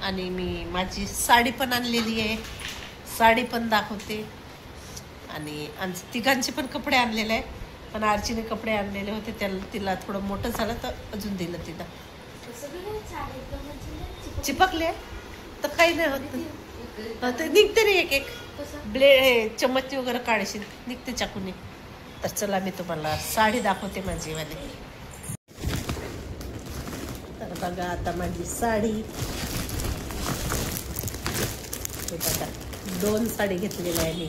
आणि मी माझी साडी पण आणलेली आहे, साडी पण दाखवते. आणि आमच्या तिघांचे पण कपडे आणलेले आहे, पण आरचीने कपडे आणलेले होते, तिला थोडं मोठं झालं तर अजून दिलं तिला. चिपकले तर काही नाही होत, ते निघते रे एक एक ब्लेड चम्मच वगैरे काढशील निघते चाकूने. तर चला मी तुम्हाला साडी दाखवते माझी वाली. तर बघा आता माझी साडी, हे बघा 2 साडी घेतलेल्या आहे मी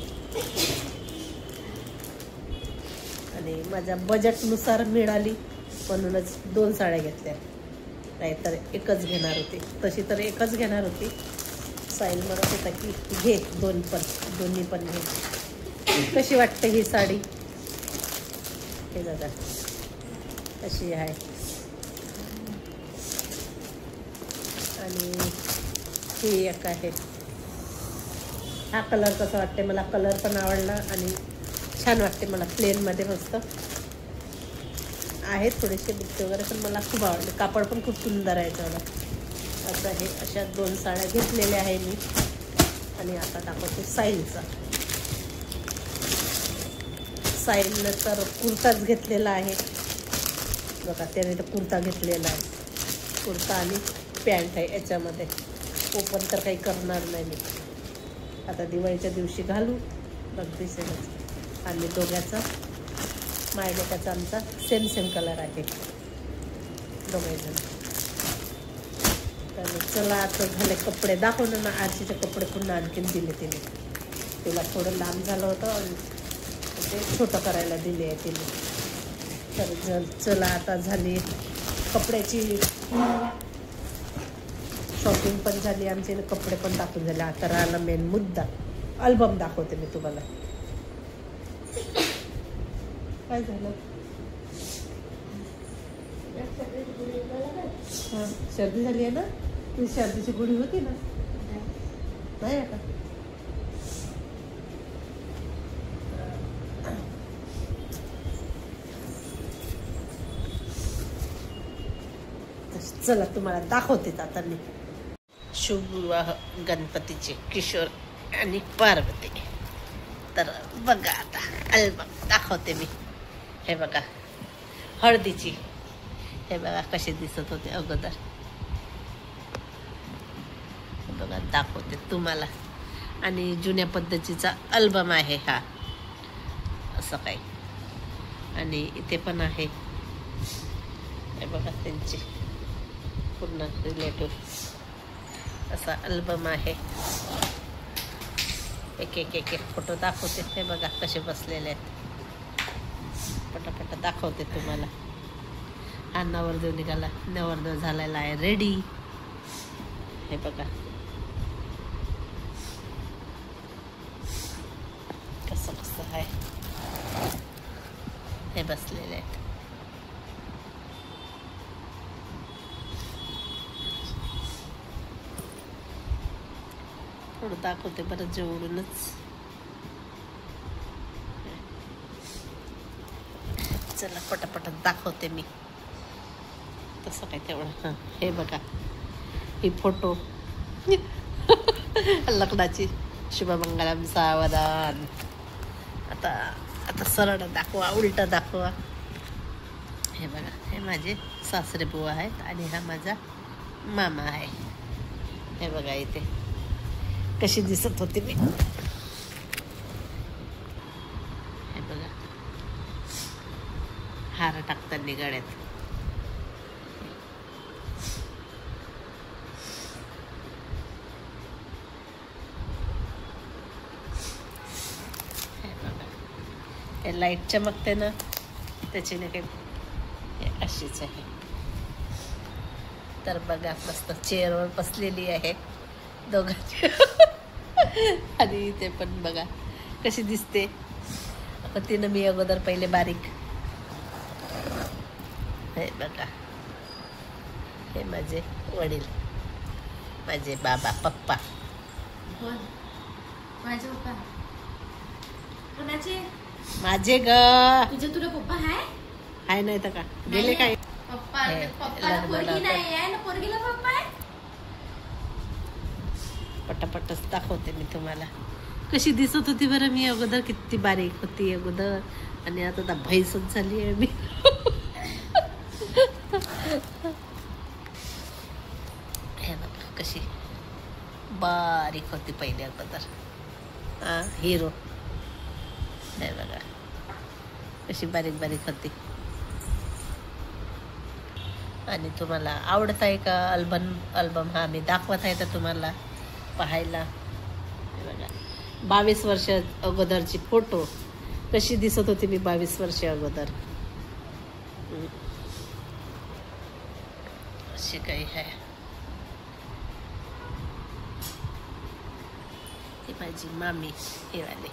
आणि माझ्या बजेटनुसार मिळाली म्हणूनच 2 साड्या घेतल्या, नाहीतर एकच घेणार होती. तशी तर एकच घेणार होती. साहिल म्हणत होता की घे दोन्ही पण घे. कशी वाटते ही साडी? हे दादा कशी आहे. आणि ही एक आहे. हा कलर कसा वाटते मला, कलर पण आवडला आणि छान वाटते मला. प्लेनमध्ये मस्त आहेत थोडेसे बुट्टे वगैरे, पण मला खूप आवडले. कापड पण खूप सुंदर आहे त्याला. असं हे अशा 2 साड्या घेतलेल्या आहे मी. आणि आता दाखवते साहिलचा. साहिलनं तर कुर्ताच घेतलेला आहे बघा. त्याने तर कुर्ता घेतलेला आहे, कुर्ता आणि पॅन्ट आहे. याच्यामध्ये ओपन तर काही करणार नाही मी. आता दिवाळीच्या दिवशी घालू बघ दिसेलच. आणि दोघांचा मायलेकाचा आमचा सेम कलर आहे दोघेजण. तर चला आता झाले कपडे दाखवणं ना. आरचीचे कपडे पुन्हा आणखीन दिले तिला थोडं लांब झालं होतं आणि ते छोटं करायला दिले आहे तिने. तर चला आता झाली कपड्याची शॉपिंग पण झाली आमची, कपडे पण दाखवून झाले. आता राहिला मेन मुद्दा, अल्बम दाखवते मी तुम्हाला. काय झालं? हां सर्दी झाली आहे ना. ती सर्दीची गोळी होती ना. नाही आता चला तुम्हाला दाखवते आता मी. शुभविवाह गणपतीचे किशोर आणि पार्वती. तर बघा आता अल्बम दाखवते मी. हे बघा हळदीची, हे बघा कसे दिसत होते अगोदर. बघा दाखवते तुम्हाला. आणि जुन्या पद्धतीचा अल्बम आहे हा, असं काही. आणि इथे पण आहे हे बघा त्यांचे पूर्ण रिलेटिव्ह असा अल्बम आहे. एक फोटो दाखवते. हे बघा कसे बसलेले आहेत. पटापट दाखवते तुम्हाला. हा नवरदेव निघाला, नवरदेव झालेला आहे रेडी. हे बघा कसं आहे. हे बसलेले आहेत. थोडं दाखवते बरं जवळूनच. चला पटापट दाखवते मी. तसं काय तेवढं. हां हे बघा ही फोटो लग्नाची. शुभमंगलम सावधान. आता सरळ दाखवा, उलट दाखवा. हे बघा हे माझे सासरे बुवा आहेत आणि हा माझा मामा आहे. हे बघा इथे कशी दिसत होती मी. हे बघा हार टाकताना गळ्यात. हे लाईट चमकते ना त्याच्याने काही अशीच आहे. तर बघा मस्त चेअरवर बसलेली आहे दोघांची. आणि ते पण बघा कशी दिसते. आता तिनं मी अगोदर पहिले बारीक. हे बघा हे माझे वडील, माझे बाबा पप्पा. माझे पप्पा कोणाचे? माझे ग. तुला पप्पा हाय नाही तर का गेले काय? पप्पा पप्पाला पोरगी नाही आहे ना, पोरगीला पप्पा आहे. पटापटच दाखवते मी तुम्हाला कशी दिसत होती बरं मी अगोदर. किती बारीक होती अगोदर आणि आता भैसच झाली आहे मी. हे बघा कशी बारीक होती पहिले अगोदर. हिरो हे बघा कशी बारीक बारीक होती. आणि तुम्हाला आवडत आहे का अल्बम हा मी दाखवत आहे तर तुम्हाला पाहायला. हे बघा 22 वर्ष अगोदरची फोटो कशी दिसत होती मी 22 वर्ष अगोदर. अशी काही आहे. ही माझी मामी हे वाली.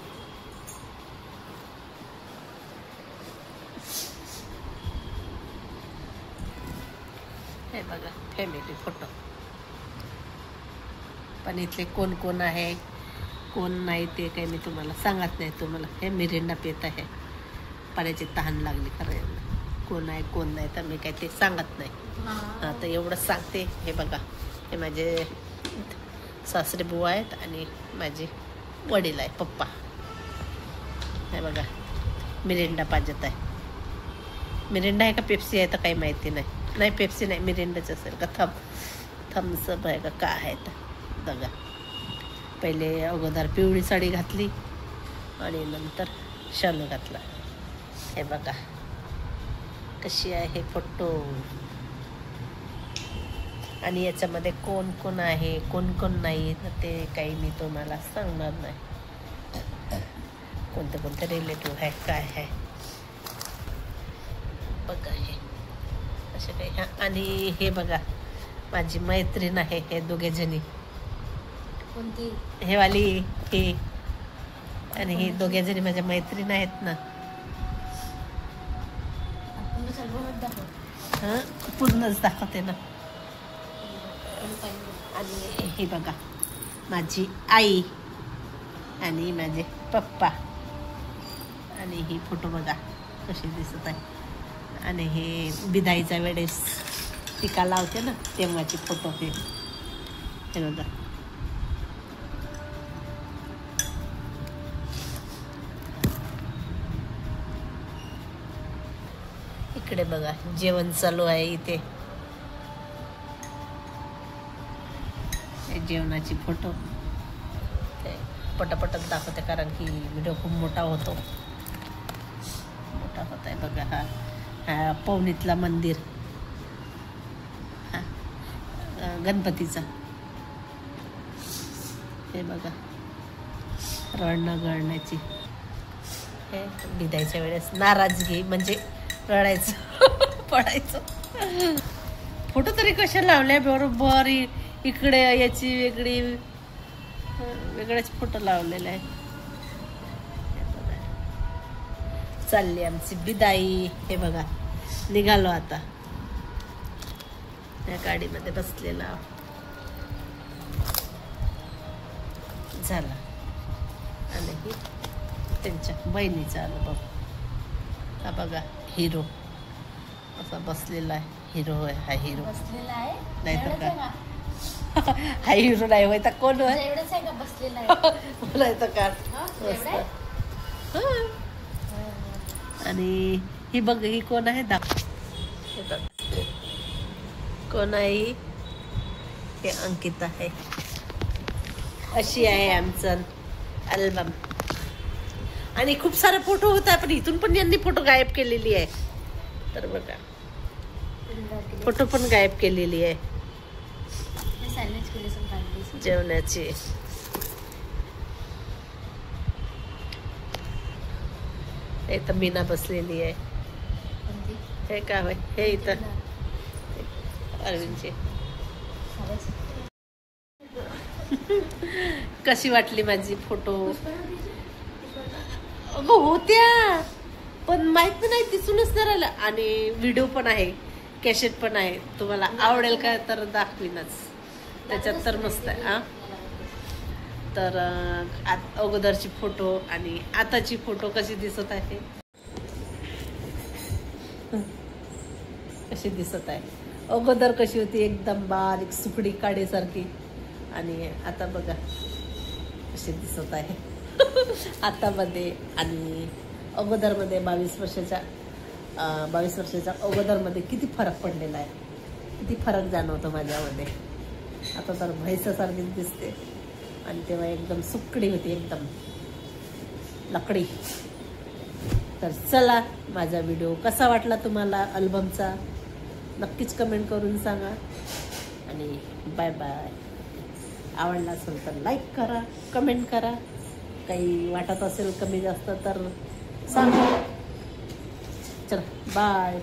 हे बघा फॅमिली फोटो. पण इथले कोण कोण आहे कोण नाही ते काही मी तुम्हाला सांगत नाही. तुम्हाला हे मिरिंडा पित आहे. पाण्याची तहान लागली खरं. कोण आहे कोण नाही तर मी काही ते सांगत नाही. तर एवढंच सांगते. हे बघा हे माझे सासरे बुवा आहेत आणि माझे वडील आहे पप्पा. हे बघा मिरिंडा पाजत आहे. मिरिंडा आहे का पेप्सी आहे तर काही माहिती नाही. नाही पेप्सी नाही मिरिंडाच असेल का थम्सअप आहे का काय आहे तर बघा. पहिले अगोदर पिवळी साडी घातली आणि नंतर शालू घातला. हे बघा कशी आहे फोटो. आणि याच्यामध्ये कोण कोण आहे कोण कोण नाही तर ते काही मी तुम्हाला सांगणार नाही. कोणते कोणते रिलेटिव्ह आहे काय आहे बघा. हे असे काही. आणि हे बघा माझी मैत्रीण आहे. हे दोघे जणी कोणती हे वाली हे आणि हे दोघे जणी माझ्या मैत्रीण आहेत ना. हां पूर्णच दाखवते ना. आणि हे बघा माझी आई आणि माझे पप्पा. आणि ही फोटो बघा कशी दिसत आहे. आणि हे बिदाईच्या वेळेस टीका लावते ना तेव्हाची फोटो. हे बघा इकडे बघा जेवण चालू आहे इथे. जेवणाची फोटो पटापटच दाखवते कारण की व्हिडिओ खूप मोठा होत आहे. बघा हा पवनीतला मंदिर गणपतीचा. हे बघा रडणं गळण्याची. हे विदायच्या वेळेस नाराजगी म्हणजे रडायचं पडायचं. फोटो तरी कशा लावल्या बरोबर. इकडे याची वेगळी वेगळेच फोटो लावलेला आहे. चालली आमची बिदाई. हे बघा निघालो आता. या गाडीमध्ये बसलेला झाला. आणि ही त्यांच्या बहिणीचा अनुभव. हा बघा हिरो असा बसलेला आहे. हिरो आहे हा. हिरो बसलेला आहे नाहीतर का हा हिरो नाही होय तर कोण आहे. एवढंच आहे का बसलेला आहे मला तर का. आणि ही बघ ही कोण आहे कोण आहे. हे अंकिता आहे. अशी आहे आमचं अल्बम. आणि खूप सारे फोटो होता पण इथून पण यांनी फोटो गायब केलेली आहे. तर बघा फोटो पण गायब केलेली आहे जेवणाची. इथं मीना बसलेली आहे. हे काय होय हे इथं अरविंदची. कशी वाटली माझी फोटो. अगं होत्या पण माहित नाही दिसूनच नाही राहिलं. आणि व्हिडिओ पण आहे कॅसेट पण आहे. तुम्हाला आवडेल का तर दाखवीनच. त्याच्यात तर मस्त आहे. तर अगोदरची फोटो आणि आताची फोटो कशी दिसत आहे कशी दिसत आहे. अगोदर कशी होती एकदम बारीक सुकडी काढीसारखी आणि आता बघा कसे दिसत आहे. आतामध्ये आणि अगोदरमध्ये 22 वर्षाच्या अगोदरमध्ये किती फरक पडलेला आहे, किती फरक जाणवतो माझ्यामध्ये. आता तर म्हैसासारखीच दिसते आणि तेव्हा एकदम सुकडी होती, एकदम लकडी. तर चला, माझा व्हिडिओ कसा वाटला तुम्हाला अल्बमचा नक्कीच कमेंट करून सांगा. आणि बाय बाय. आवडला असेल तर लाईक करा, कमेंट करा. काही वाटत असेल कमी जास्त तर सांगा. चला बाय.